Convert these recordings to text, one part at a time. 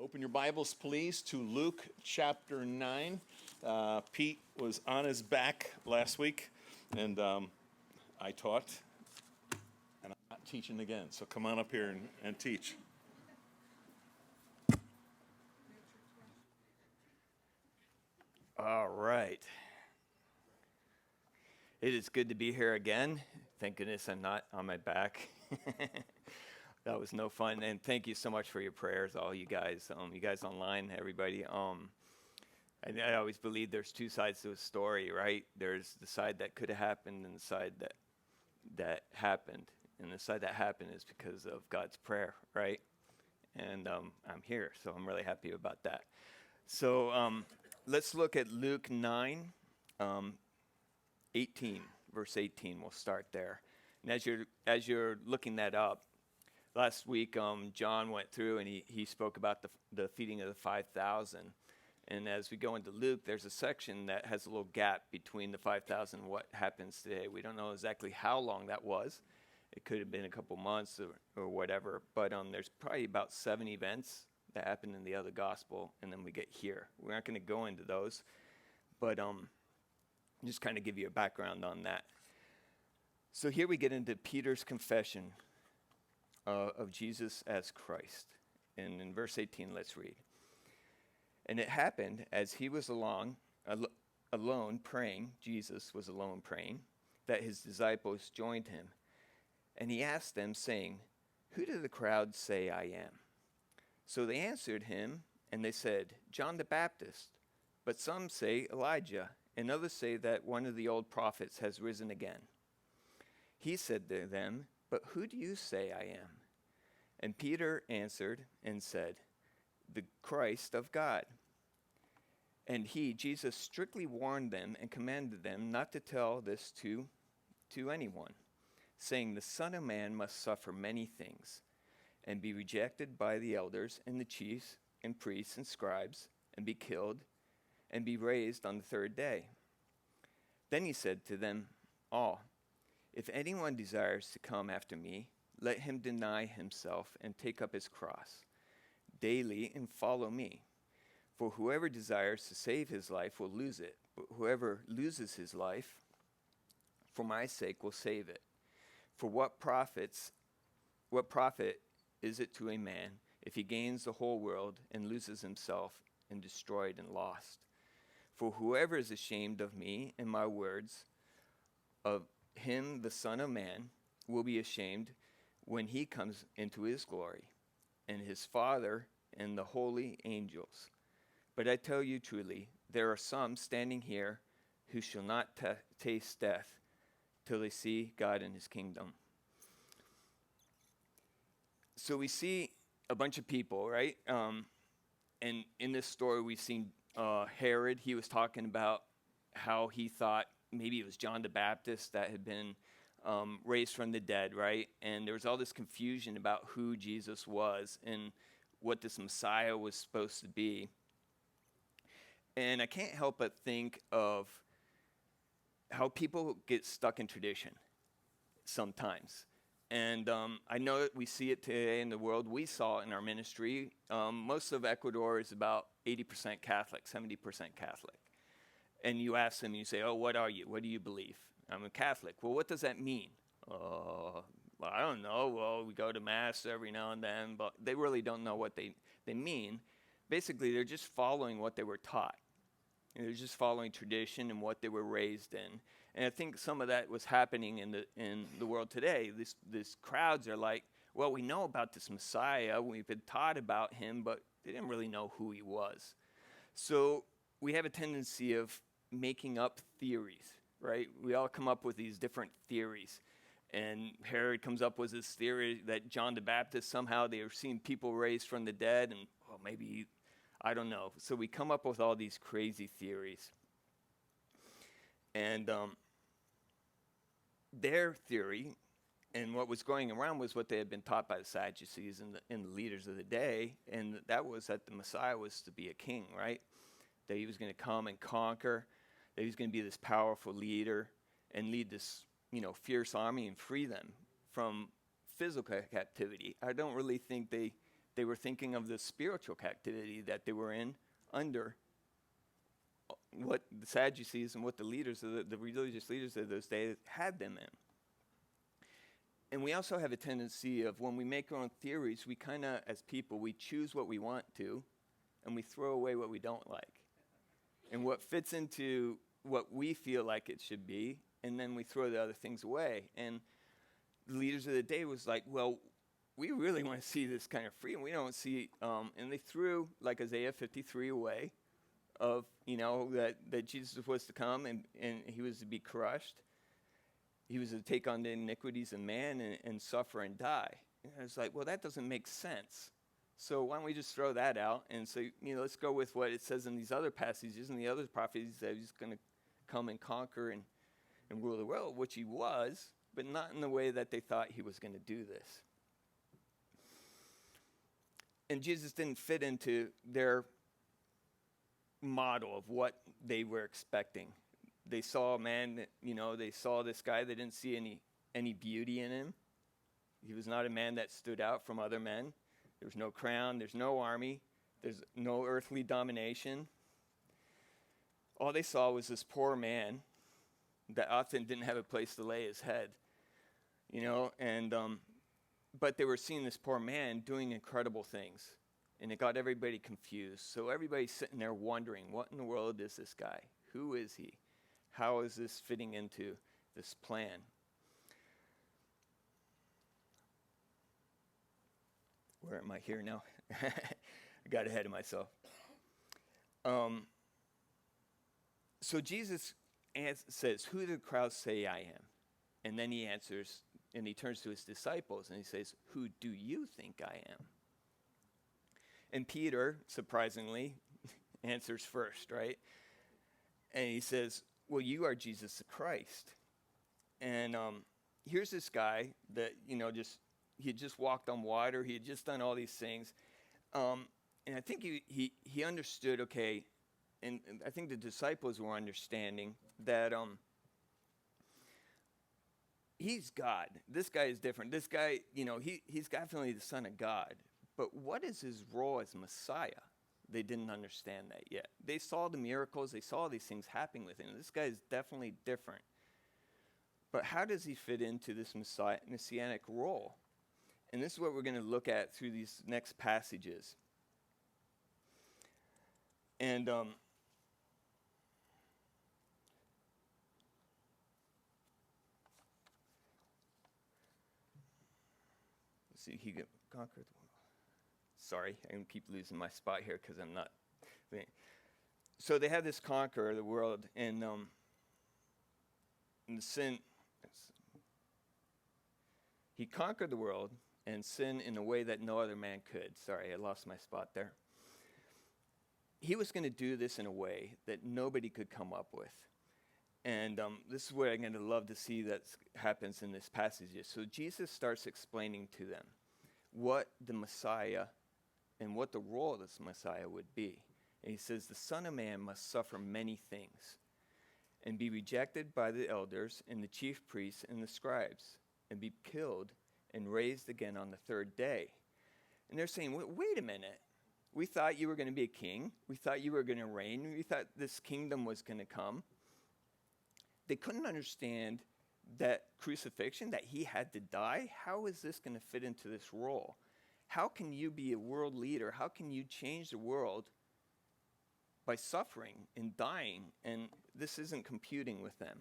Open your Bibles, please, to Luke chapter 9. Pete was on his back last week, and I taught, and I'm not teaching again. So come on up here and teach. All right. It is good to be here again. Thank goodness I'm not on my back. That was no fun. And thank you so much for your prayers, all you guys online, everybody. I always believe there's two sides to a story, right? There's the side that could have happened and the side that happened. And the side that happened is because of God's prayer, right? And I'm here, so I'm really happy about that. So let's look at Luke 9, 18, verse 18. We'll start there. And as you're looking that up, last week John went through and he spoke about the feeding of the 5,000. And as we go into Luke, there's a section that has a little gap between the 5,000 and what happens today. We don't know exactly how long that was. It could have been a couple months or whatever. But there's probably about 7 events that happened in the other gospel, and then we get here. We're not going to go into those, but just kind of give you a background on that. So here we get into Peter's confession of Jesus as Christ. And in verse 18, let's read. And it happened as he was alone praying, Jesus was alone praying, that his disciples joined him. And he asked them, saying, "Who do the crowd say I am?" So they answered him, and they said, "John the Baptist, but some say Elijah, and others say that one of the old prophets has risen again." He said to them, "But who do you say I am?" And Peter answered and said, "The Christ of God." And he, Jesus, strictly warned them and commanded them not to tell this to anyone, saying, "The Son of Man must suffer many things, and be rejected by the elders and the chiefs and priests and scribes, and be killed, and be raised on the third day." Then he said to them all, "If anyone desires to come after me, let him deny himself and take up his cross daily and follow me. For whoever desires to save his life will lose it, but whoever loses his life for my sake will save it. For what profit is it to a man if he gains the whole world and loses himself and destroyed and lost? For whoever is ashamed of me and my words, of him the Son of Man will be ashamed when he comes into his glory, and his Father and the holy angels. But I tell you truly, there are some standing here who shall not taste death till they see God in his kingdom." So we see a bunch of people, right? And in this story, we've seen Herod. He was talking about how he thought maybe it was John the Baptist that had been raised from the dead, right? And there was all this confusion about who Jesus was and what this Messiah was supposed to be. And I can't help but think of how people get stuck in tradition sometimes. And I know that we see it today in the world. We saw it in our ministry. Most of Ecuador is about 80% Catholic, 70% Catholic. And you ask them, you say, "Oh, what are you? What do you believe?" "I'm a Catholic." "Well, what does that mean?" Well, I don't know. Well, we go to Mass every now and then, but they really don't know what they mean. Basically, they're just following what they were taught. And they're just following tradition and what they were raised in. And I think some of that was happening in the world today. These crowds are like, well, we know about this Messiah. We've been taught about him, but they didn't really know who he was. So we have a tendency of making up theories, right? We all come up with these different theories. And Herod comes up with this theory that John the Baptist, somehow they were seeing people raised from the dead, and well, maybe, I don't know. So we come up with all these crazy theories. And their theory and what was going around was what they had been taught by the Sadducees and the leaders of the day, and that was that the Messiah was to be a king, right? That he was going to come and conquer, that he was going to be this powerful leader and lead this, fierce army and free them from physical captivity. I don't really think they They were thinking of the spiritual captivity that they were in under what the Sadducees and what the leaders, of the religious leaders of those days had them in. And we also have a tendency of when we make our own theories, we kind of, as people, we choose what we want to, and we throw away what we don't like. And what fits into what we feel like it should be, and then we throw the other things away. And the leaders of the day was like, well, we really want to see this kind of freedom. We don't see, and they threw like Isaiah 53 away of, that Jesus was to come and he was to be crushed. He was to take on the iniquities of man and suffer and die. And I was like, well, that doesn't make sense. So why don't we just throw that out and say, let's go with what it says in these other passages and the other prophecies that he's going to come and conquer and rule the world, which he was, but not in the way that they thought he was going to do this. And Jesus didn't fit into their model of what they were expecting. They saw a man that, they saw this guy. They didn't see any beauty in him. He was not a man that stood out from other men. There was no crown. There's no army. There's no earthly domination. All they saw was this poor man that often didn't have a place to lay his head, but they were seeing this poor man doing incredible things, and it got everybody confused. So everybody's sitting there wondering, what in the world is this guy? Who is he? How is this fitting into this plan? Where am I here now? I got ahead of myself. So Jesus says, who do the crowds say I am? And then he answers, and he turns to his disciples, and he says, who do you think I am? And Peter, surprisingly, answers first, right? And he says, well, you are Jesus the Christ. And here's this guy that, he had just walked on water. He had just done all these things. And I think he understood, okay, and I think the disciples were understanding that he's God. This guy is different. This guy, he's definitely the Son of God. But what is his role as Messiah? They didn't understand that yet. They saw the miracles. They saw these things happening with him. This guy is definitely different. But how does he fit into this messianic role? And this is what we're going to look at through these next passages. And let's see, he conquered the world. Sorry, I'm going to keep losing my spot here because I'm not. So they had this conqueror of the world, and the sin. He conquered the world and sin in a way that no other man could. Sorry, I lost my spot there. He was going to do this in a way that nobody could come up with. And this is what I'm going to love to see that happens in this passage. So Jesus starts explaining to them what the Messiah and what the role of this Messiah would be. And he says, the Son of Man must suffer many things and be rejected by the elders and the chief priests and the scribes and be killed and raised again on the third day. And they're saying, wait a minute. We thought you were going to be a king. We thought you were going to reign. We thought this kingdom was going to come. They couldn't understand that crucifixion, that he had to die. How is this going to fit into this role? How can you be a world leader? How can you change the world by suffering and dying? And this isn't computing with them.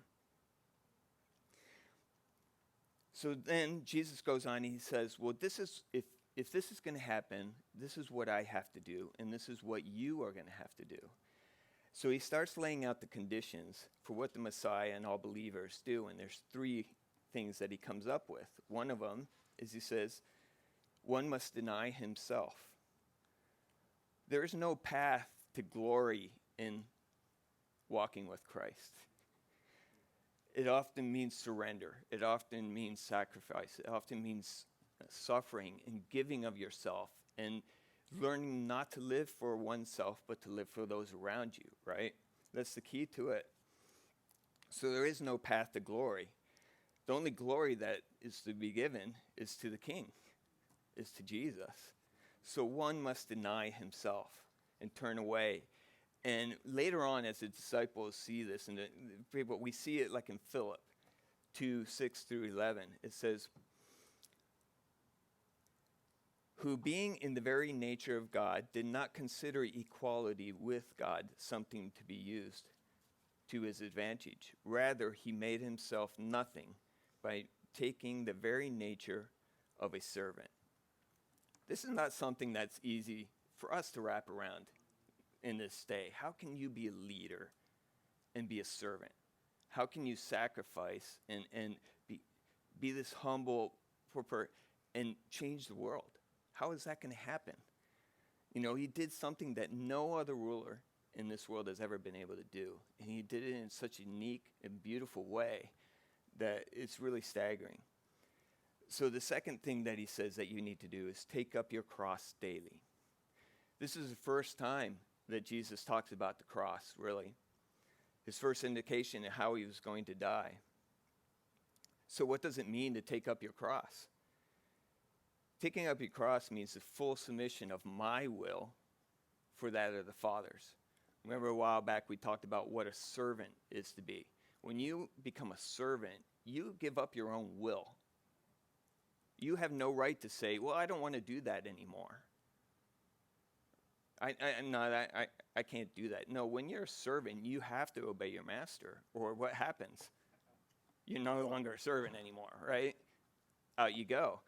So then Jesus goes on and he says, well, this is if this is going to happen, this is what I have to do, and this is what you are going to have to do. So he starts laying out the conditions for what the Messiah and all believers do, and there's three things that he comes up with. One of them is he says, one must deny himself. There is no path to glory in walking with Christ. It often means surrender. It often means sacrifice. It often means suffering and giving of yourself and learning not to live for oneself, but to live for those around you, right? That's the key to it. So there is no path to glory. The only glory that is to be given is to the King, is to Jesus. So one must deny himself and turn away. And later on, as the disciples see this, and we see it like in Philip 2:6-11, it says, who being in the very nature of God did not consider equality with God something to be used to his advantage. Rather, he made himself nothing by taking the very nature of a servant. This is not something that's easy for us to wrap around in this day. How can you be a leader and be a servant? How can you sacrifice and be this humble and change the world? How is that going to happen? You know, he did something that no other ruler in this world has ever been able to do. And he did it in such a unique and beautiful way that it's really staggering. So the second thing that he says that you need to do is take up your cross daily. This is the first time that Jesus talks about the cross, really. His first indication of how he was going to die. So what does it mean to take up your cross? Taking up your cross means the full submission of my will for that of the Father's. Remember a while back we talked about what a servant is to be. When you become a servant, you give up your own will. You have no right to say, well, I don't want to do that anymore. I can't do that. No, when you're a servant, you have to obey your master, or what happens? You're no longer a servant anymore, right? Out you go.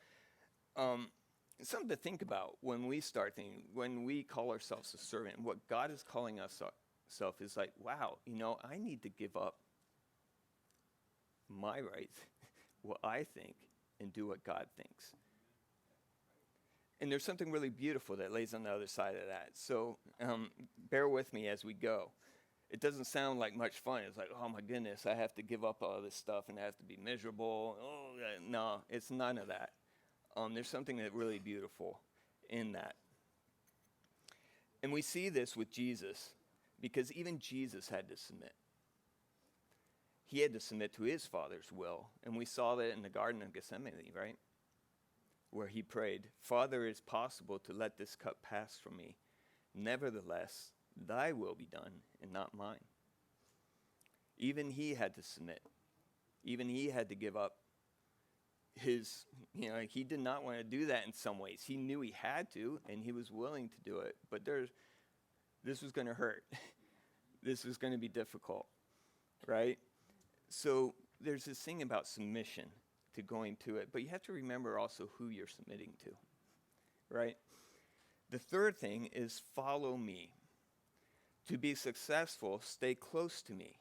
Something to think about when we start thinking, when we call ourselves a servant, what God is calling us is like, wow, you know, I need to give up my rights, what I think, and do what God thinks. And there's something really beautiful that lays on the other side of that. So bear with me as we go. It doesn't sound like much fun. It's like, oh my goodness, I have to give up all this stuff and I have to be miserable. Oh, no, it's none of that. There's something that really beautiful in that. And we see this with Jesus because even Jesus had to submit. He had to submit to his Father's will. And we saw that in the Garden of Gethsemane, right? Where he prayed, Father, it is possible to let this cup pass from me. Nevertheless, thy will be done and not mine. Even he had to submit. Even he had to give up his, he did not want to do that in some ways. He knew he had to, and he was willing to do it. But this was going to hurt. This was going to be difficult, right? So there's this thing about submission to going to it. But you have to remember also who you're submitting to, right? The third thing is follow me. To be successful, stay close to me.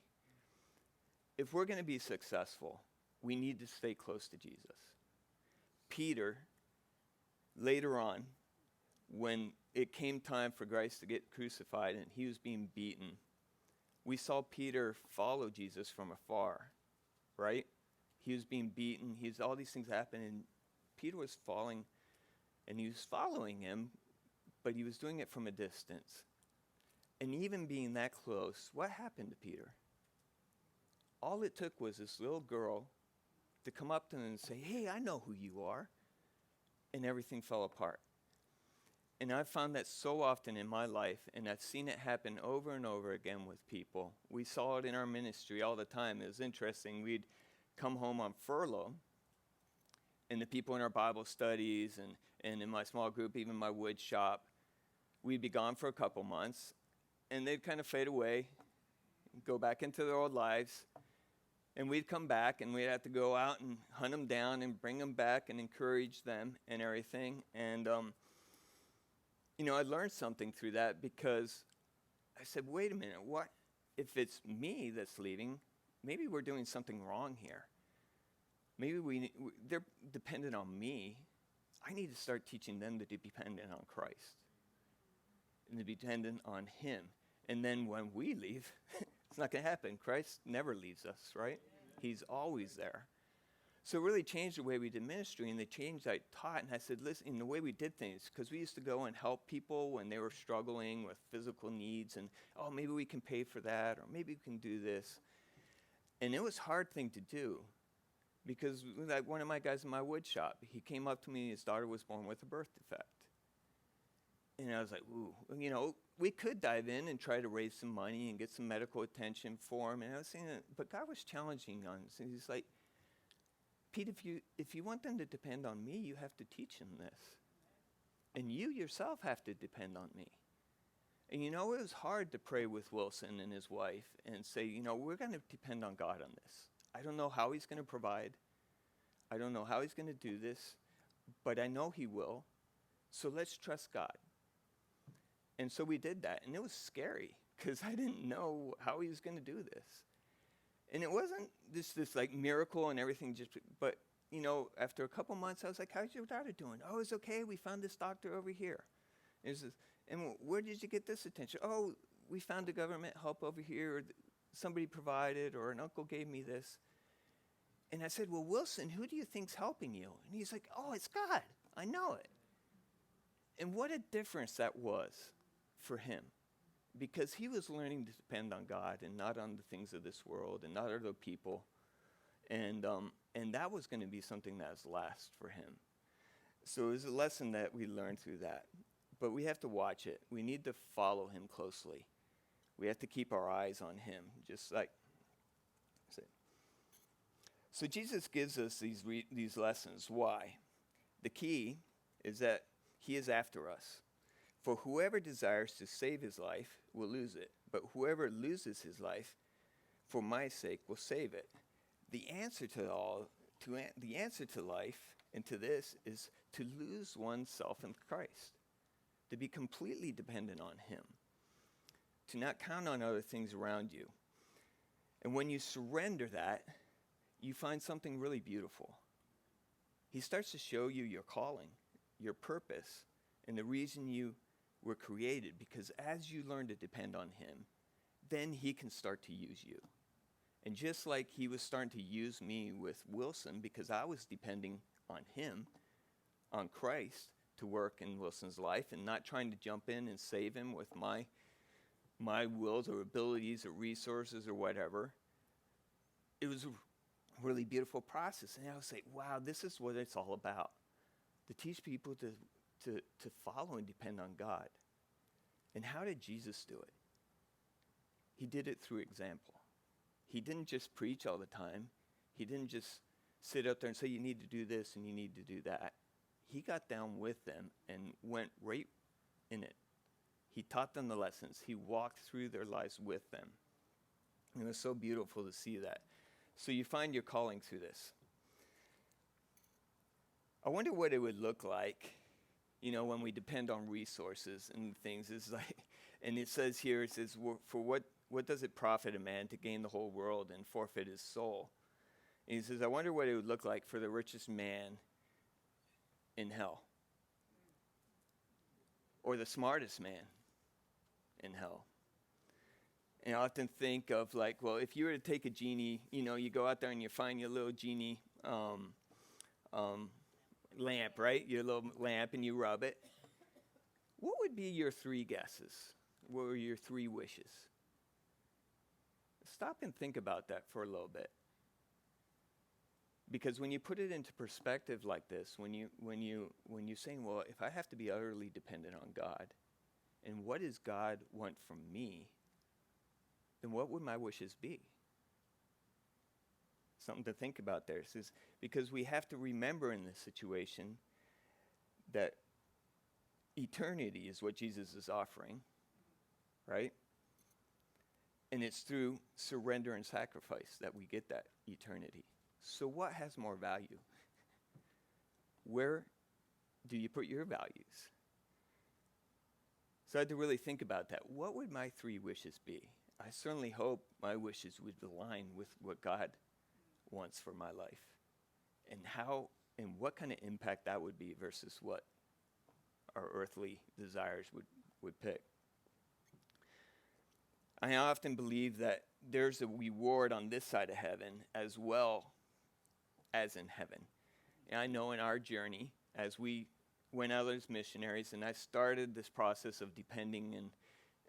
If we're going to be successful, we need to stay close to Jesus. Peter, later on, when it came time for Christ to get crucified and he was being beaten, we saw Peter follow Jesus from afar, right? He was being beaten. All these things happened, and Peter was falling, and he was following him, but he was doing it from a distance. And even being that close, what happened to Peter? All it took was this little girl to come up to him and say, hey, I know who you are. And everything fell apart. And I've found that so often in my life, and I've seen it happen over and over again with people. We saw it in our ministry all the time. It was interesting. We'd come home on furlough, and the people in our Bible studies and in my small group, even my wood shop, we'd be gone for a couple months, and they'd kind of fade away, go back into their old lives. And we'd come back, and we'd have to go out and hunt them down and bring them back and encourage them and everything. And, I learned something through that because I said, wait a minute, what if it's me that's leaving? Maybe we're doing something wrong here. Maybe they're dependent on me. I need to start teaching them to be dependent on Christ and to be dependent on him. And then when we leave, it's not going to happen. Christ never leaves us, right? He's always there. So it really changed the way we did ministry, and they changed I taught. And I said, listen, the way we did things, because we used to go and help people when they were struggling with physical needs, and, oh, maybe we can pay for that, or maybe we can do this. And it was a hard thing to do, because like one of my guys in my wood shop, he came up to me, his daughter was born with a birth defect. And I was like, ooh, we could dive in and try to raise some money and get some medical attention for him. And I was saying that, but God was challenging us. And he's like, Pete, if you want them to depend on me, you have to teach them this. And you yourself have to depend on me. And it was hard to pray with Wilson and his wife and say, we're going to depend on God on this. I don't know how he's going to provide. I don't know how he's going to do this, but I know he will. So let's trust God. And so we did that, and it was scary because I didn't know how he was going to do this. And it wasn't this like miracle and everything, but after a couple months, I was like, "How's your daughter doing?" "Oh, it's okay. We found this doctor over here." And where did you get this attention? "Oh, we found the government help over here, or somebody provided, or an uncle gave me this." And I said, "Well, Wilson, who do you think's helping you?" And he's like, "Oh, it's God. I know it." And what a difference that was for him, because he was learning to depend on God and not on the things of this world and not other people. And that was going to be something that was last for him. So it was a lesson that we learned through that. But we have to watch it. We need to follow him closely. We have to keep our eyes on him, just like. So Jesus gives us these lessons. Why? The key is that he is after us. For whoever desires to save his life will lose it, but whoever loses his life for my sake will save it. The answer to life and to this is to lose oneself in Christ, to be completely dependent on him, to not count on other things around you. And when you surrender that, you find something really beautiful. He starts to show you your calling, your purpose, and the reason you were created, because as you learn to depend on him, then he can start to use you. And just like he was starting to use me with Wilson, because I was depending on him, on Christ, to work in Wilson's life and not trying to jump in and save him with my wills or abilities or resources or whatever. It was a really beautiful process. And I was like, wow, this is what it's all about. To teach people to follow and depend on God. And how did Jesus do it? He did it through example. He didn't just preach all the time. He didn't just sit up there and say, you need to do this and you need to do that. He got down with them and went right in it. He taught them the lessons. He walked through their lives with them. And it was so beautiful to see that. So you find your calling through this. I wonder what it would look like, when we depend on resources and things. It's like, and it says here, for what does it profit a man to gain the whole world and forfeit his soul? And he says, I wonder what it would look like for the richest man in hell, or the smartest man in hell. And I often think of if you were to take a genie, you go out there and you find your little genie lamp, right? Your little lamp, and you rub it. What would be your 3 guesses? What were your 3 wishes? Stop and think about that for a little bit. Because when you put it into perspective like this, when you're saying, well, if I have to be utterly dependent on God, and what does God want from me, then what would my wishes be? Something to think about there. It says, because we have to remember in this situation that eternity is what Jesus is offering, right? And it's through surrender and sacrifice that we get that eternity. So what has more value? Where do you put your values? So I had to really think about that. What would my 3 wishes be? I certainly hope my wishes would align with what God wants for my life, and how and what kind of impact that would be versus what our earthly desires would pick. I often believe that there's a reward on this side of heaven as well as in heaven. And I know in our journey, as we went out as missionaries, and I started this process of depending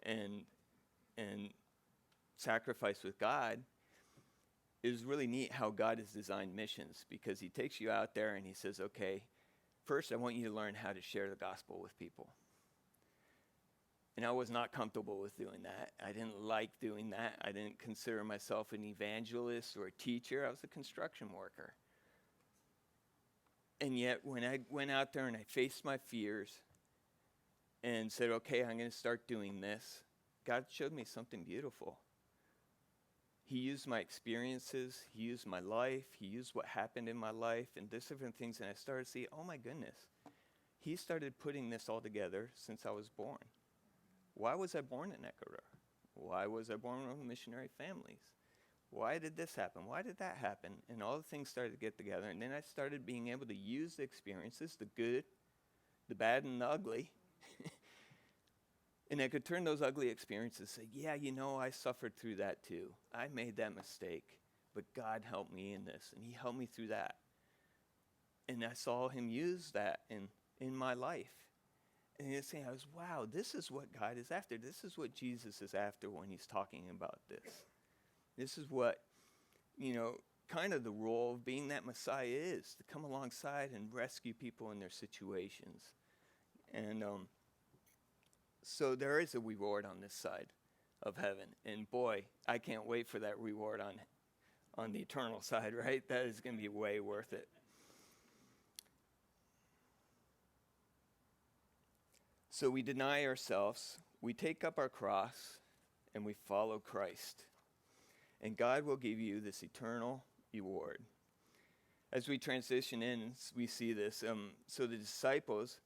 and sacrifice with God, it was really neat how God has designed missions, because he takes you out there and he says, okay, first I want you to learn how to share the gospel with people. And I was not comfortable with doing that. I didn't like doing that. I didn't consider myself an evangelist or a teacher. I was a construction worker. And yet, when I went out there and I faced my fears and said, okay, I'm going to start doing this, God showed me something beautiful. He used my experiences, he used my life, he used what happened in my life, and there's different things, and I started to see, oh my goodness, he started putting this all together since I was born. Why was I born in Ecuador? Why was I born in missionary families? Why did this happen? Why did that happen? And all the things started to get together, and then I started being able to use the experiences, the good, the bad, and the ugly, and I could turn those ugly experiences and say, yeah, you know, I suffered through that too. I made that mistake, but God helped me in this, and he helped me through that. And I saw him use that in my life. And he's saying, I was, wow, this is what God is after. This is what Jesus is after when he's talking about this. This is what, you know, kind of the role of being that Messiah is, to come alongside and rescue people in their situations. And so there is a reward on this side of heaven. And boy, I can't wait for that reward on the eternal side, right? That is going to be way worth it. So we deny ourselves, we take up our cross, and we follow Christ. And God will give you this eternal reward. As we transition in, we see this. So the disciples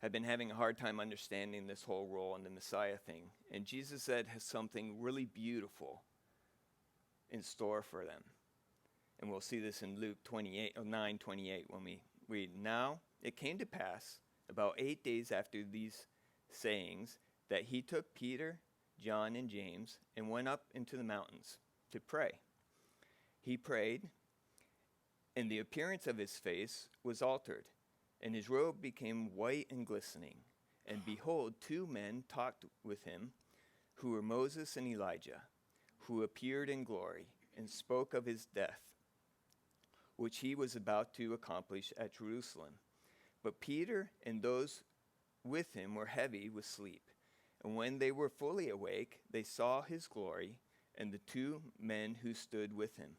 have been having a hard time understanding this whole role in the Messiah thing. And Jesus said has something really beautiful in store for them. And we'll see this in Luke 9:28 when we read. Now it came to pass about 8 days after these sayings that he took Peter, John, and James and went up into the mountains to pray. He prayed, and the appearance of his face was altered, and his robe became white and glistening. And behold, 2 men talked with him, who were Moses and Elijah, who appeared in glory and spoke of his death, which he was about to accomplish at Jerusalem. But Peter and those with him were heavy with sleep. And when they were fully awake, they saw his glory and the 2 men who stood with him.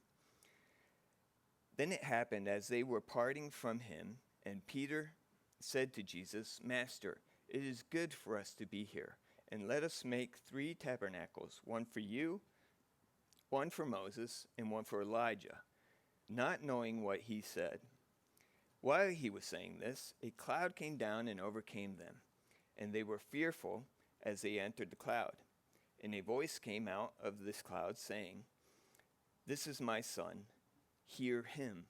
Then it happened as they were parting from him, and Peter said to Jesus, Master, it is good for us to be here, and let us make 3 tabernacles, one for you, one for Moses, and one for Elijah, not knowing what he said. While he was saying this, a cloud came down and overcame them, and they were fearful as they entered the cloud. And a voice came out of this cloud saying, This is my son, hear him.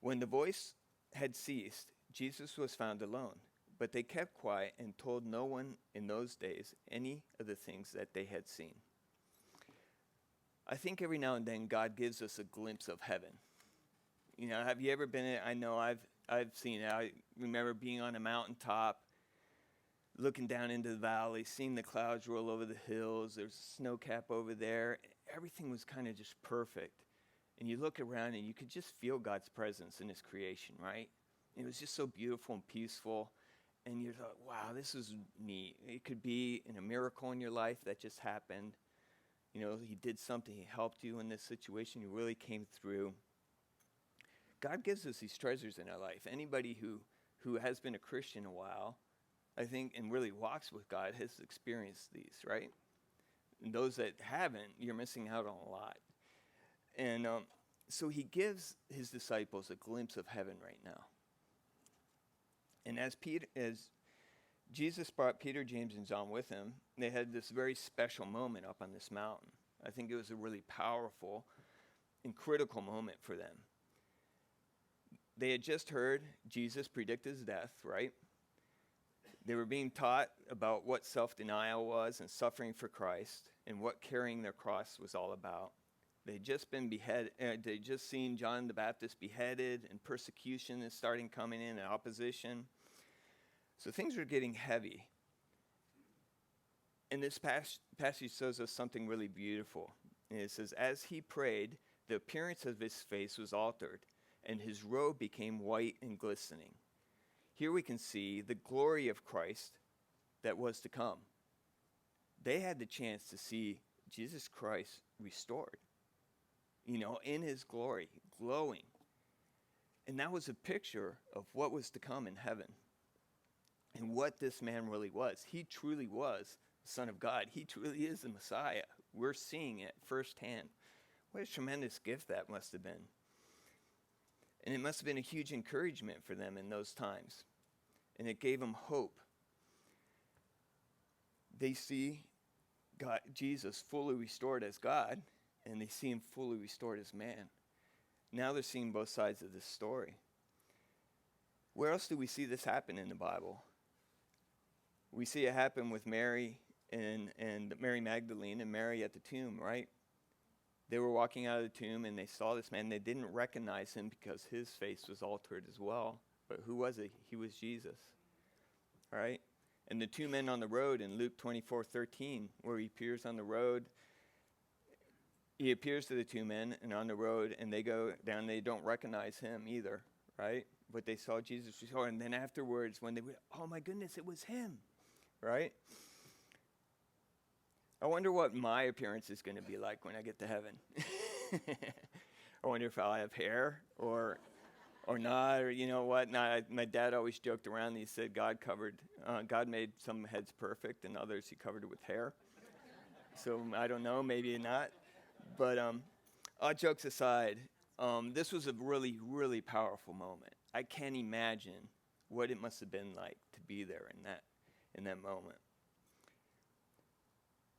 When the voice had ceased, Jesus was found alone, but they kept quiet and told no one in those days any of the things that they had seen. I think every now and then God gives us a glimpse of heaven. You know, have you ever been in? I know I've seen it. I remember being on a mountaintop, looking down into the valley, seeing the clouds roll over the hills. There's a snow cap over there. Everything was kind of just perfect. And you look around and you could just feel God's presence in his creation, right? It was just so beautiful and peaceful. And you thought, wow, this is neat. It could be a miracle in your life that just happened. You know, he did something. He helped you in this situation. He really came through. God gives us these treasures in our life. Anybody who has been a Christian a while, I think, and really walks with God has experienced these, right? And those that haven't, you're missing out on a lot. And so he gives his disciples a glimpse of heaven right now. And as Jesus brought Peter, James, and John with him, they had this very special moment up on this mountain. I think it was a really powerful and critical moment for them. They had just heard Jesus predict his death, right? They were being taught about what self-denial was and suffering for Christ and what carrying their cross was all about. They'd just been beheaded. They'd just seen John the Baptist beheaded, and persecution is starting coming in and opposition. So things are getting heavy. And this passage shows us something really beautiful. And it says, as he prayed, the appearance of his face was altered, and his robe became white and glistening. Here we can see the glory of Christ that was to come. They had the chance to see Jesus Christ restored, in his glory, glowing. And that was a picture of what was to come in heaven and what this man really was. He truly was the Son of God. He truly is the Messiah. We're seeing it firsthand. What a tremendous gift that must have been. And it must have been a huge encouragement for them in those times. And it gave them hope. They see God, Jesus fully restored as God, and they see him fully restored as man. Now they're seeing both sides of this story. Where else do we see this happen in the Bible? We see it happen with Mary and Mary Magdalene and Mary at the tomb, right? They were walking out of the tomb and they saw this man. They didn't recognize him because his face was altered as well. But who was he? He was Jesus, right? And the two men on the road in Luke 24:13, where he appears on the road, he appears to the two men and on the road, and they go down. They don't recognize him either, right? But they saw Jesus restored, and then afterwards, when they went, oh my goodness, it was him, right? I wonder what my appearance is going to be like when I get to heaven. I wonder if I'll have hair or not, or you know what? My dad always joked around. He said God made some heads perfect, and others he covered it with hair. So I don't know, maybe not. But all jokes aside, this was a really, really powerful moment. I can't imagine what it must have been like to be there in that moment.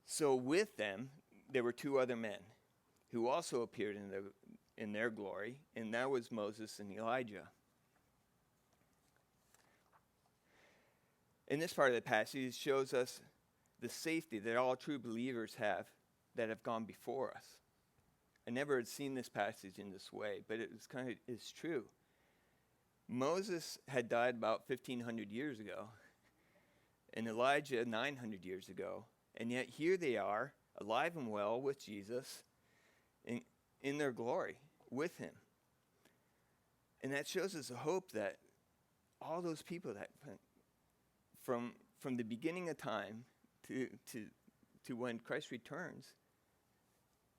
So with them, there were two other men who also appeared in their glory, and that was Moses and Elijah. In this part of the passage, shows us the safety that all true believers have that have gone before us. I never had seen this passage in this way, but it's true. Moses had died about 1,500 years ago, and Elijah 900 years ago, and yet here they are, alive and well with Jesus, in their glory, with him. And that shows us a hope that all those people that from the beginning of time to when Christ returns,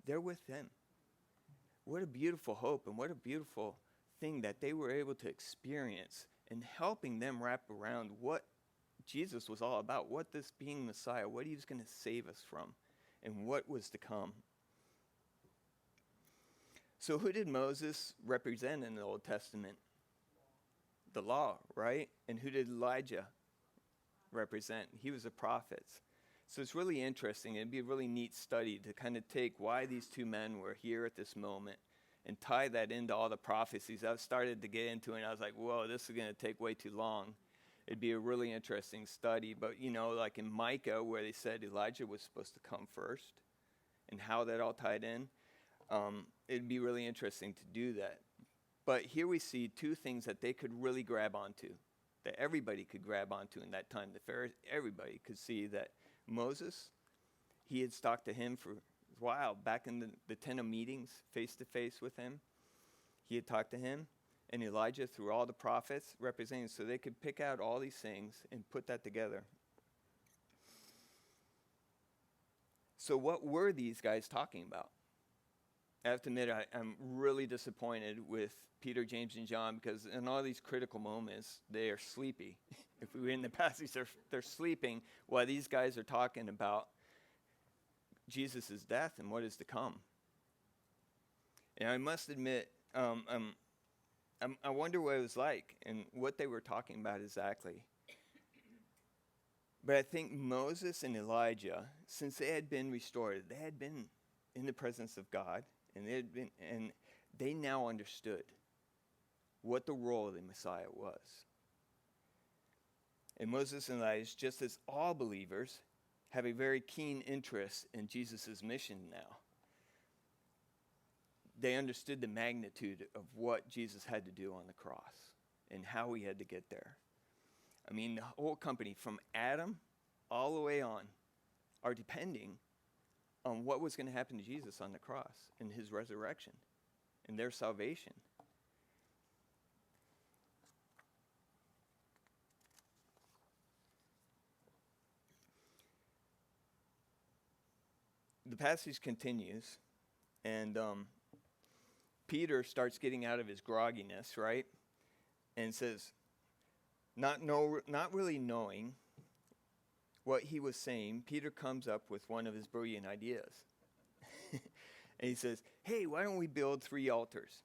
they're with them. What a beautiful hope, and what a beautiful thing that they were able to experience, and helping them wrap around what Jesus was all about, what this being Messiah, what he was going to save us from, and what was to come. So who did Moses represent in the Old Testament? The law, right? And who did Elijah represent? He was a prophet. So it's really interesting. It'd be a really neat study to kind of take why these two men were here at this moment and tie that into all the prophecies. I've started to get into it, and I was like, whoa, this is going to take way too long. It'd be a really interesting study. But, like in Micah, where they said Elijah was supposed to come first and how that all tied in, it'd be really interesting to do that. But here we see two things that they could really grab onto, that everybody could grab onto in that time. Everybody could see that Moses, he had talked to him for a while, back in the tent of meetings, face-to-face with him. He had talked to him, and Elijah through all the prophets representing, so they could pick out all these things and put that together. So what were these guys talking about? I have to admit, I'm really disappointed with Peter, James, and John, because in all these critical moments, they are sleepy. If we read in the passage, they're sleeping while these guys are talking about Jesus' death and what is to come. And I must admit, I wonder what it was like and what they were talking about exactly. But I think Moses and Elijah, since they had been restored, they had been in the presence of God, and they now understood what the role of the Messiah was. And Moses and Elijah, just as all believers, have a very keen interest in Jesus' mission now. They understood the magnitude of what Jesus had to do on the cross and how he had to get there. I mean, the whole company, from Adam all the way on, are depending on what was going to happen to Jesus on the cross and his resurrection and their salvation. the passage continues, and Peter starts getting out of his grogginess, right? And says, not really knowing what he was saying, Peter comes up with one of his brilliant ideas. And he says, hey, why don't we build 3 altars?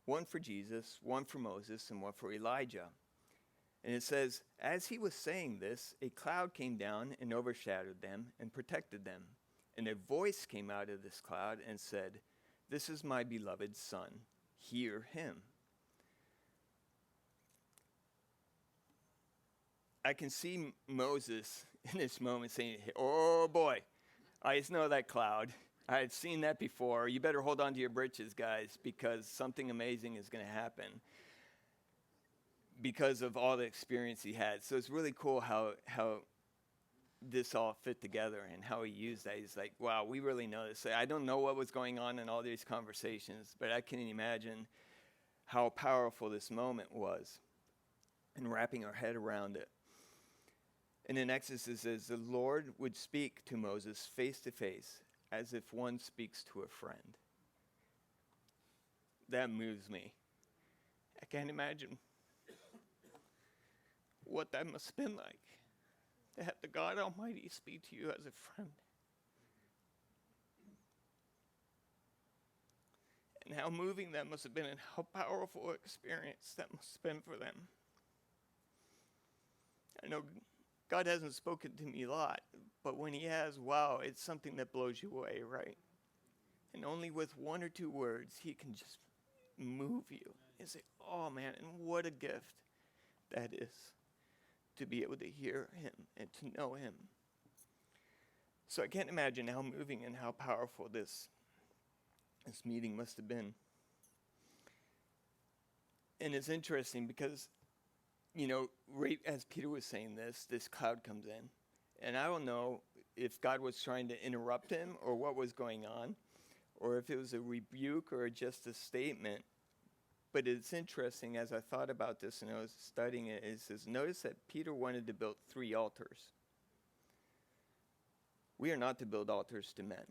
One for Jesus, one for Moses, and one for Elijah. And it says, as he was saying this, a cloud came down and overshadowed them and protected them. And a voice came out of this cloud and said, this is my beloved Son, hear him. I can see Moses in this moment saying, oh boy, I just know that cloud. I had seen that before. You better hold on to your britches, guys, because something amazing is going to happen because of all the experience he had. So it's really cool how this all fit together and how he used that. He's like, wow, we really know this. I don't know what was going on in all these conversations, but I can imagine how powerful this moment was and wrapping our head around it. And in Exodus it says, the Lord would speak to Moses face to face as if one speaks to a friend. That moves me. I can't imagine what that must have been like, to have the God Almighty speak to you as a friend. And how moving that must have been, and how powerful experience that must have been for them. I know God hasn't spoken to me a lot, but when he has, wow, it's something that blows you away, right? And only with 1 or 2 words, he can just move you and say, oh man, and what a gift that is to be able to hear him and to know him. So I can't imagine how moving and how powerful this meeting must have been. And it's interesting because, you know, right as Peter was saying this cloud comes in. And I don't know if God was trying to interrupt him or what was going on, or if it was a rebuke or just a statement. But it's interesting, as I thought about this and I was studying it, it says, notice that Peter wanted to build 3 altars. We are not to build altars to men.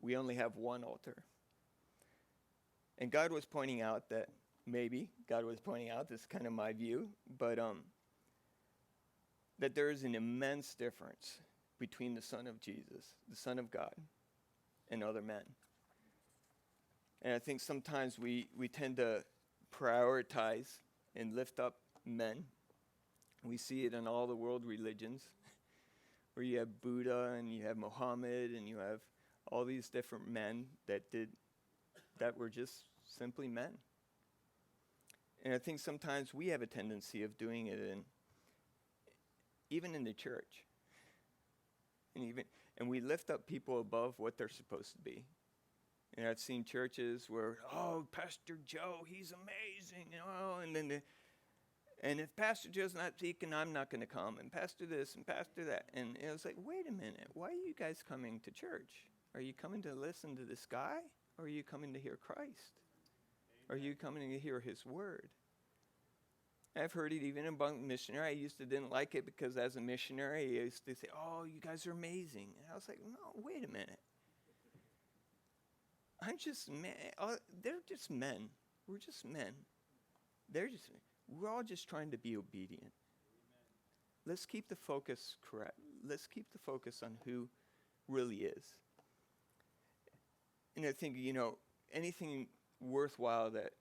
We only have 1 altar. And God was pointing out that, maybe God was pointing out, this is kind of my view, but that there is an immense difference between the Son of Jesus, the Son of God, and other men. And I think sometimes we tend to prioritize and lift up men. We see it in all the world religions, where you have Buddha and you have Muhammad and you have all these different men that were just simply men. And I think sometimes we have a tendency of doing it even in the church. And we lift up people above what they're supposed to be. And I've seen churches where, oh, Pastor Joe, he's amazing, you know, and if Pastor Joe's not speaking, I'm not going to come, and Pastor this and Pastor that. And it was like, wait a minute, why are you guys coming to church? Are you coming to listen to this guy, or are you coming to hear Christ? Are you coming to hear his word? I've heard it even among missionary. I didn't like it because as a missionary, I used to say, oh, you guys are amazing. And I was like, no, wait a minute. I'm just men. They're just men. We're just men. We're all just trying to be obedient. Let's keep the focus correct. Let's keep the focus on who really is. And I think, you know, anything worthwhile that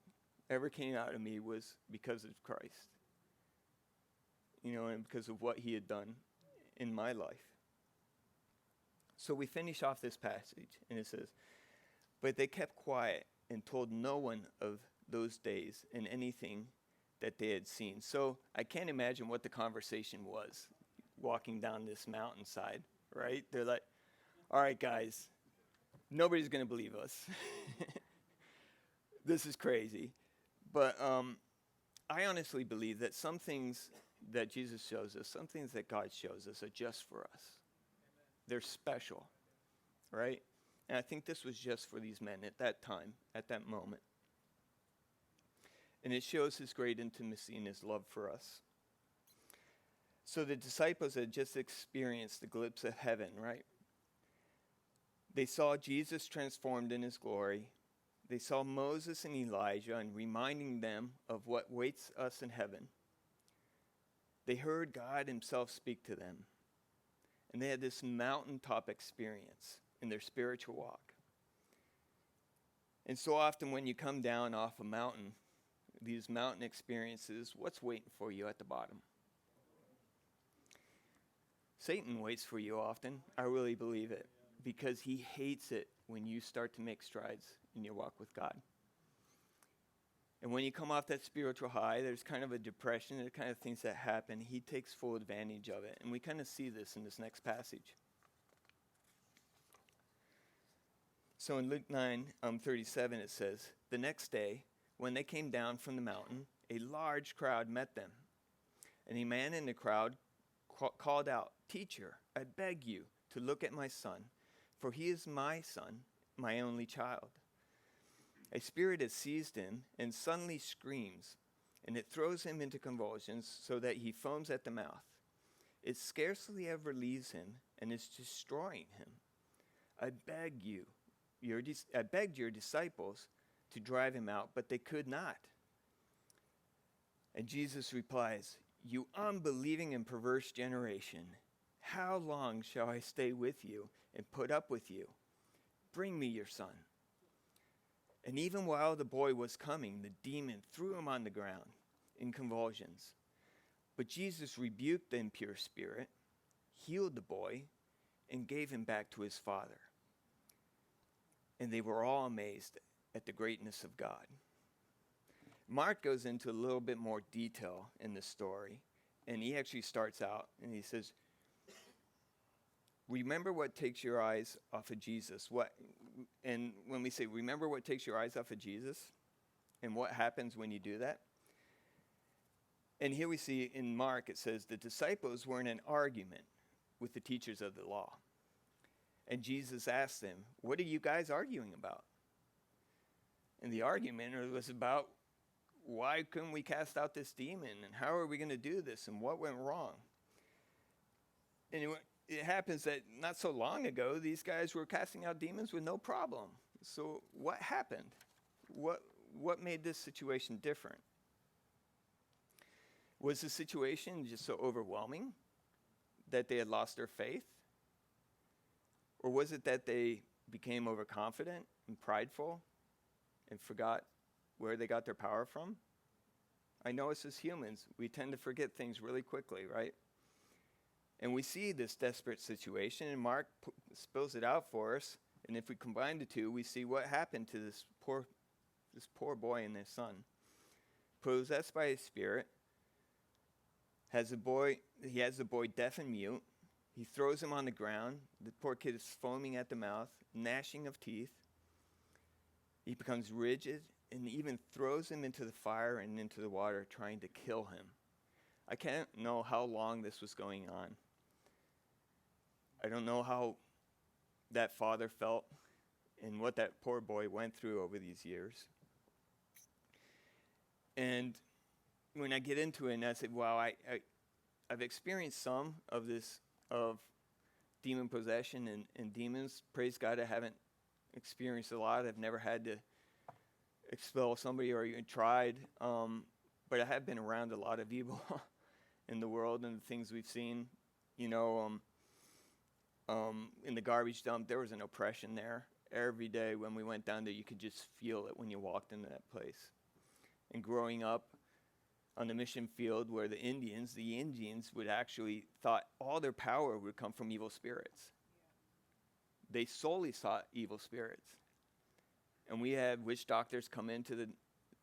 ever came out of me was because of Christ. You know, and because of what he had done in my life. So we finish off this passage, and it says, but they kept quiet and told no one of those days and anything that they had seen. So I can't imagine what the conversation was walking down this mountainside, right? They're like, all right, guys, nobody's going to believe us. This is crazy. But I honestly believe that some things that Jesus shows us, some things that God shows us are just for us. They're special, right? And I think this was just for these men at that time, at that moment. And it shows his great intimacy and his love for us. So the disciples had just experienced the glimpse of heaven, right? They saw Jesus transformed in his glory. They saw Moses and Elijah and reminding them of what waits us in heaven. They heard God himself speak to them. And they had this mountaintop experience in their spiritual walk. And so often when you come down off a mountain, these mountain experiences, what's waiting for you at the bottom? Satan waits for you often. I really believe it. Because he hates it when you start to make strides in your walk with God. And when you come off that spiritual high, there's kind of a depression, there's kind of things that happen. He takes full advantage of it. And we kind of see this in this next passage. So in Luke 9:37 it says, "The next day, when they came down from the mountain, a large crowd met them. And a man in the crowd called out, 'Teacher, I beg you to look at my son, for he is my son, my only child. A spirit has seized him and suddenly screams, and it throws him into convulsions so that he foams at the mouth. It scarcely ever leaves him and is destroying him. I begged your disciples to drive him out, but they could not.' And Jesus replies, 'You unbelieving and perverse generation, how long shall I stay with you and put up with you? Bring me your son.' And even while the boy was coming, the demon threw him on the ground in convulsions. But Jesus rebuked the impure spirit, healed the boy, and gave him back to his father. And they were all amazed at the greatness of God." Mark goes into a little bit more detail in the story, and he actually starts out and he says, "Remember what takes your eyes off of Jesus." And when we say remember what takes your eyes off of Jesus, and what happens when you do that? And here we see in Mark, it says the disciples were in an argument with the teachers of the law. And Jesus asked them, "What are you guys arguing about?" And the argument was about why couldn't we cast out this demon, and how are we going to do this, and what went wrong? And it happens that not so long ago, these guys were casting out demons with no problem. So what happened? What made this situation different? Was the situation just so overwhelming that they had lost their faith? Or was it that they became overconfident and prideful and forgot where they got their power from? I know us as humans, we tend to forget things really quickly, right? And we see this desperate situation, and Mark spills it out for us. And if we combine the two, we see what happened to this poor boy and his son. Possessed by a spirit, he has the boy deaf and mute. He throws him on the ground. The poor kid is foaming at the mouth, gnashing of teeth. He becomes rigid and even throws him into the fire and into the water, trying to kill him. I can't know how long this was going on. I don't know how that father felt and what that poor boy went through over these years. And when I get into it, and I said, wow, I've experienced some of this, of demon possession and demons. Praise God, I haven't experienced a lot. I've never had to expel somebody or even tried. But I have been around a lot of evil in the world and the things we've seen. In the garbage dump, there was an oppression there. Every day when we went down there, you could just feel it when you walked into that place. And growing up on the mission field where the Indians would actually thought all their power would come from evil spirits. They solely sought evil spirits. And we had witch doctors come into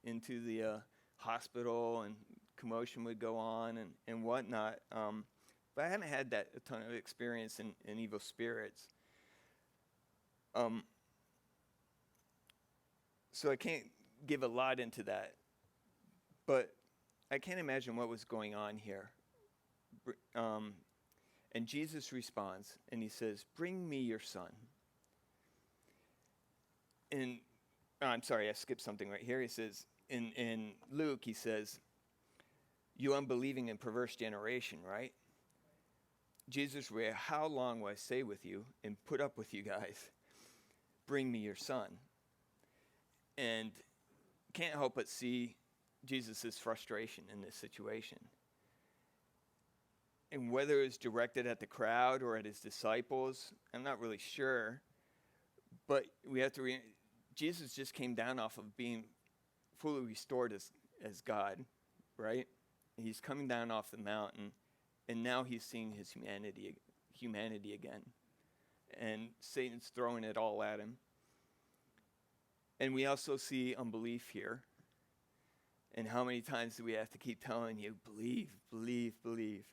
the hospital, and commotion would go on and whatnot. But I haven't had a ton of experience in evil spirits. So I can't give a lot into that. But I can't imagine what was going on here. And Jesus responds, and he says, "Bring me your son." And I'm sorry, I skipped something right here. He says, in Luke, he says, "You unbelieving and perverse generation," right? Jesus, how long will I stay with you and put up with you guys? bring me your son. And can't help but see Jesus' frustration in this situation. And whether it's directed at the crowd or at his disciples, I'm not really sure. But we have to Jesus just came down off of being fully restored as God, right? He's coming down off the mountain, and now he's seeing his humanity again. And Satan's throwing it all at him. And we also see unbelief here. And how many times do we have to keep telling you, believe, believe, believe?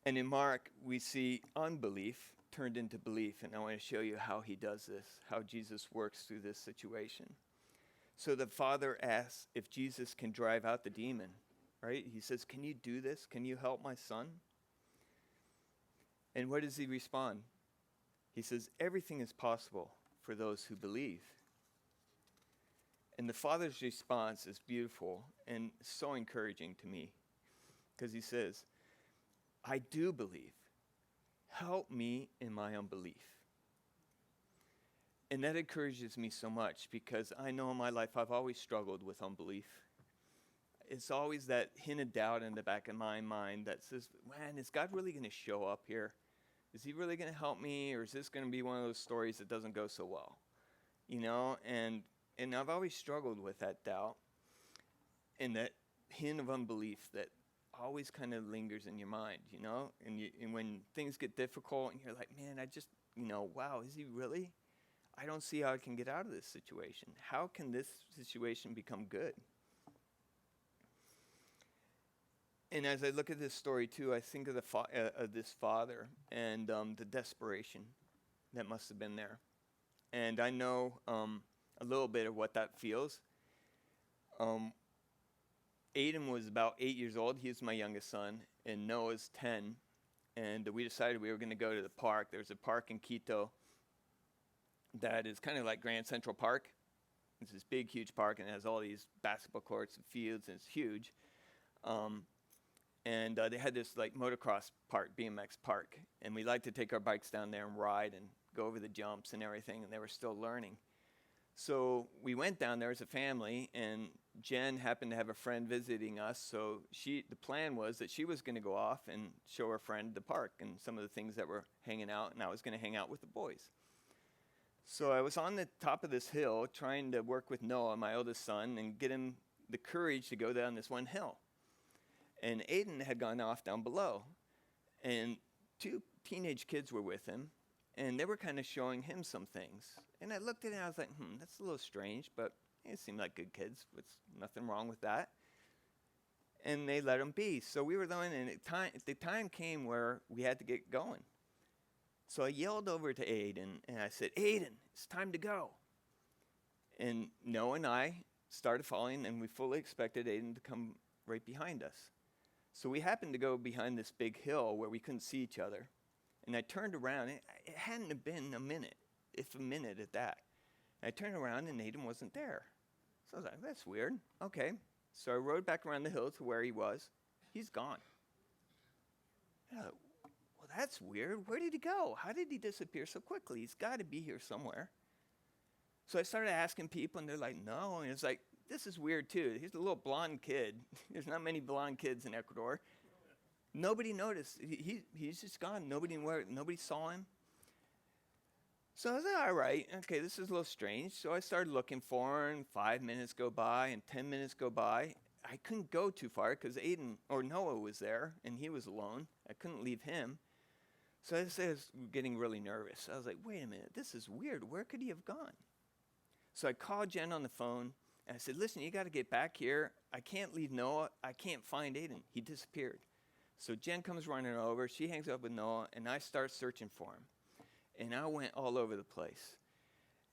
And in Mark, we see unbelief turned into belief. And I want to show you how he does this, how Jesus works through this situation. So the father asks if Jesus can drive out the demon, right? He says, can you do this? Can you help my son? And what does he respond? He says, everything is possible for those who believe. And the father's response is beautiful and so encouraging to me, because he says, I do believe. Help me in my unbelief. And that encourages me so much, because I know in my life I've always struggled with unbelief. It's always that hint of doubt in the back of my mind that says, man, is God really going to show up here? Is he really going to help me? Or is this going to be one of those stories that doesn't go so well? You know, and I've always struggled with that doubt and that hint of unbelief that always kind of lingers in your mind, you know? And when things get difficult and you're like, man, I just, wow, is he really? I don't see how I can get out of this situation. How can this situation become good? And as I look at this story too, I think of this father and the desperation that must have been there. And I know a little bit of what that feels. Aiden was about 8 years old. He was my youngest son, and Noah's 10. And we decided we were going to go to the park. There's a park in Quito that is kind of like Grand Central Park. It's this big, huge park, and it has all these basketball courts and fields, and it's huge. And they had this like motocross park, BMX park, and we like to take our bikes down there and ride and go over the jumps and everything, and they were still learning. So we went down there as a family, and Jen happened to have a friend visiting us, so the plan was that she was going to go off and show her friend the park and some of the things that were hanging out, and I was going to hang out with the boys. So I was on the top of this hill trying to work with Noah, my oldest son, and get him the courage to go down this one hill. And Aiden had gone off down below, and 2 teenage kids were with him, and they were kind of showing him some things. And I looked at it and I was like, that's a little strange, but it seemed like good kids. There's nothing wrong with that. And they let them be. So we were going, and the time came where we had to get going. So I yelled over to Aiden, and I said, Aiden, it's time to go. And Noah and I started following, and we fully expected Aiden to come right behind us. So we happened to go behind this big hill where we couldn't see each other. And I turned around. It hadn't been a minute, if a minute at that. And I turned around, and Aiden wasn't there. So I was like, that's weird. Okay. So I rode back around the hill to where he was. He's gone. Well, that's weird. Where did he go? How did he disappear so quickly? He's got to be here somewhere. So I started asking people, and they're like, no. And it's like, this is weird, too. He's a little blonde kid. There's not many blonde kids in Ecuador. Nobody noticed. He's just gone. Nobody saw him. So I was like, all right, okay, this is a little strange. So I started looking for him. 5 minutes go by, and 10 minutes go by. I couldn't go too far because Noah was there, and he was alone. I couldn't leave him. So I was getting really nervous. I was like, wait a minute, this is weird. Where could he have gone? So I called Jen on the phone, and I said, listen, you got to get back here. I can't leave Noah. I can't find Aiden. He disappeared. So Jen comes running over. She hangs up with Noah, and I start searching for him. And I went all over the place.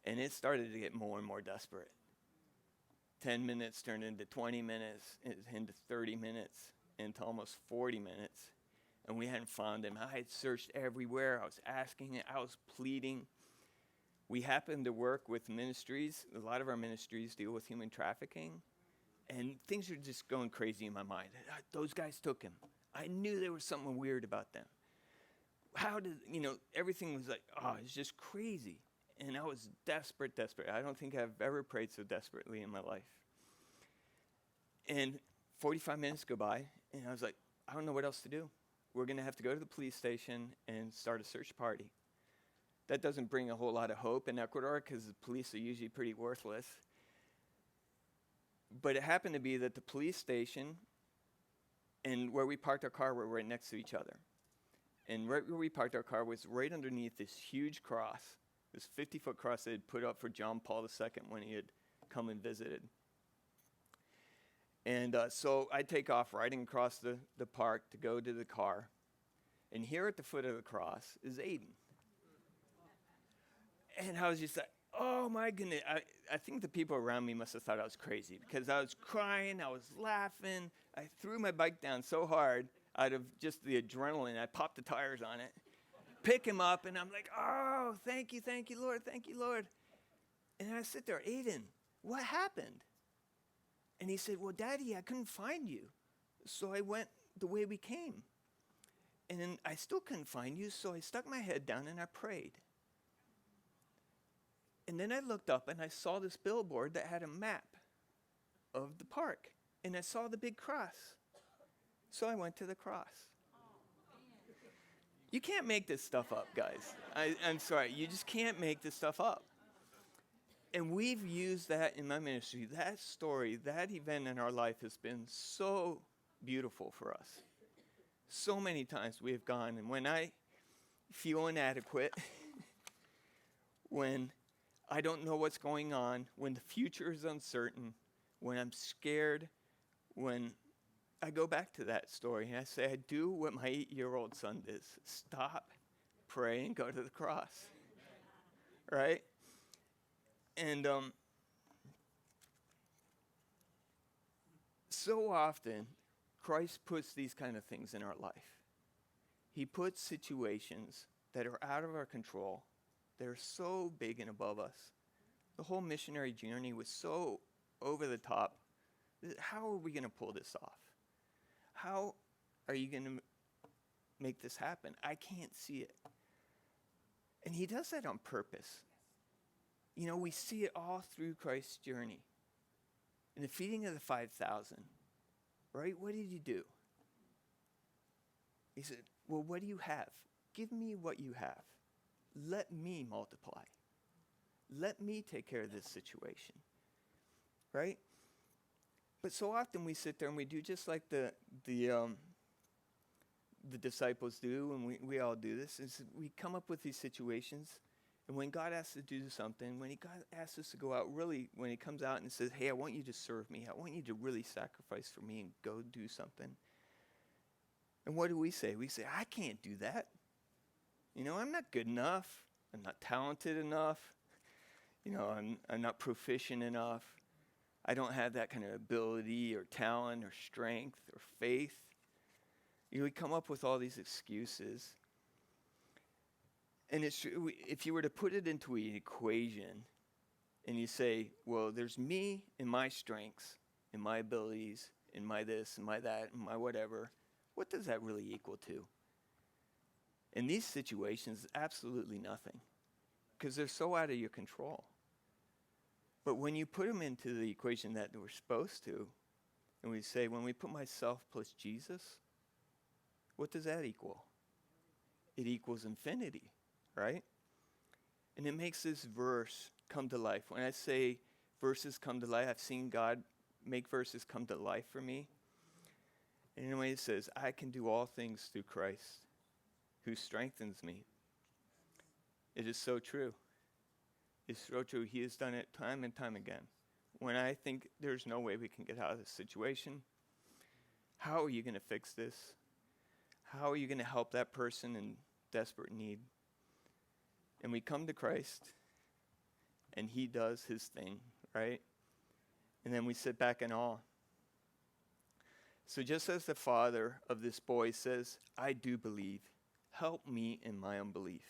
And it started to get more and more desperate. 10 minutes turned into 20 minutes, into 30 minutes, into almost 40 minutes. And we hadn't found him. I had searched everywhere. I was asking, I was pleading. We happened to work with ministries. A lot of our ministries deal with human trafficking. And things are just going crazy in my mind. Those guys took him. I knew there was something weird about them. how did, everything was like, it's just crazy. And I was desperate. I don't think I've ever prayed so desperately in my life. And 45 minutes go by, and I was like, I don't know what else to do. We're going to have to go to the police station and start a search party. That doesn't bring a whole lot of hope in Ecuador because the police are usually pretty worthless. But it happened to be that the police station and where we parked our car were right next to each other. And right where we parked our car was right underneath this huge cross, this 50-foot cross they had put up for John Paul II when he had come and visited. And so I take off riding across the park to go to the car. And here at the foot of the cross is Aiden. And I was just like, oh my goodness. I think the people around me must have thought I was crazy because I was crying, I was laughing. I threw my bike down so hard out of just the adrenaline. I popped the tires on it, pick him up, and I'm like, oh, thank you, Lord, thank you, Lord. And I sit there, Aiden, what happened? And he said, well, Daddy, I couldn't find you. So I went the way we came. And then I still couldn't find you, so I stuck my head down and I prayed. And then I looked up and I saw this billboard that had a map of the park. And I saw the big cross. So I went to the cross. You can't make this stuff up, guys. I'm sorry, you just can't make this stuff up. And we've used that in my ministry. That story, that event in our life has been so beautiful for us. So many times we have gone, and when I feel inadequate, when I don't know what's going on, when the future is uncertain, when I'm scared, when I go back to that story and I say, I do what my 8-year-old son does. Stop, pray, and go to the cross. Right? And so often, Christ puts these kind of things in our life. He puts situations that are out of our control, that are so big and above us. The whole missionary journey was so over the top. How are we going to pull this off? How are you going to make this happen? I can't see it. And he does that on purpose. You know, we see it all through Christ's journey. In the feeding of the 5,000, right? What did he do? He said, well, what do you have? Give me what you have. Let me multiply. Let me take care of this situation. Right? But so often we sit there and we do just like the disciples do, and we all do this, is we come up with these situations, and when God asks us to do something, when God asks us to go out, really, when he comes out and says, hey, I want you to serve me, I want you to really sacrifice for me and go do something. And what do? We say, I can't do that. You know, I'm not good enough. I'm not talented enough. You know, I'm not proficient enough. I don't have that kind of ability or talent or strength or faith. You know, we come up with all these excuses. And it's true, if you were to put it into an equation and you say, well, there's me and my strengths and my abilities and my this and my that and my whatever, what does that really equal to? In these situations, absolutely nothing, because they're so out of your control. But when you put them into the equation that we're supposed to, and we say, when we put myself plus Jesus, what does that equal? It equals infinity, right? And it makes this verse come to life. When I say verses come to life, I've seen God make verses come to life for me. And anyway, it says, I can do all things through Christ who strengthens me. It is so true. It's so true. He has done it time and time again. When I think there's no way we can get out of this situation, how are you going to fix this? How are you going to help that person in desperate need? And we come to Christ, and he does his thing, right? And then we sit back in awe. So just as the father of this boy says, I do believe, help me in my unbelief.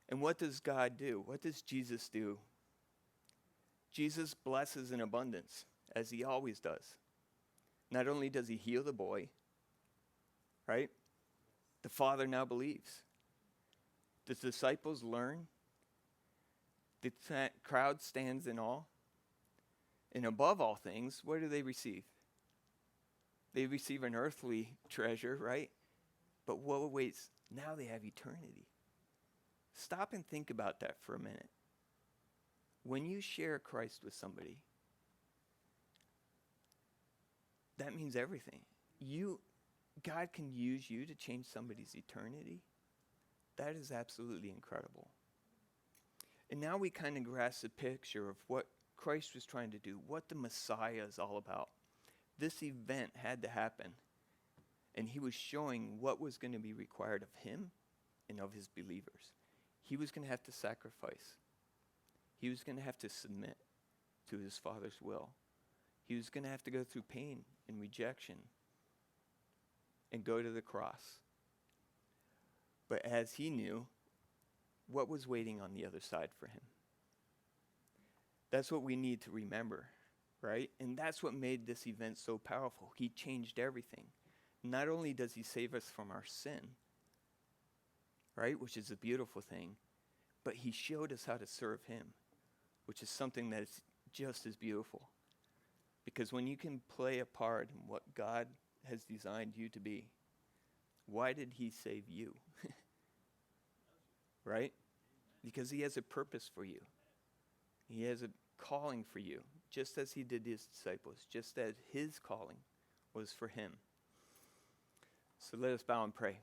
And what does God do? What does Jesus do? Jesus blesses in abundance, as he always does. Not only does he heal the boy, right? The Father now believes. The disciples learn. The crowd stands in awe. And above all things, what do they receive? They receive an earthly treasure, right? But what awaits? Now they have eternity. Stop and think about that for a minute. When you share Christ with somebody, that means everything. God can use you to change somebody's eternity. That is absolutely incredible. And now we kind of grasp the picture of what Christ was trying to do, what the Messiah is all about. This event had to happen. And he was showing what was going to be required of him and of his believers. He was going to have to sacrifice. He was going to have to submit to his Father's will. He was going to have to go through pain and rejection and go to the cross. But as he knew, what was waiting on the other side for him? That's what we need to remember, right? And that's what made this event so powerful. He changed everything. Not only does he save us from our sin, right, which is a beautiful thing, but he showed us how to serve him, which is something that is just as beautiful. Because when you can play a part in what God has designed you to be, why did he save you? Right? Because he has a purpose for you. He has a calling for you, just as he did his disciples, just as his calling was for him. So let us bow and pray.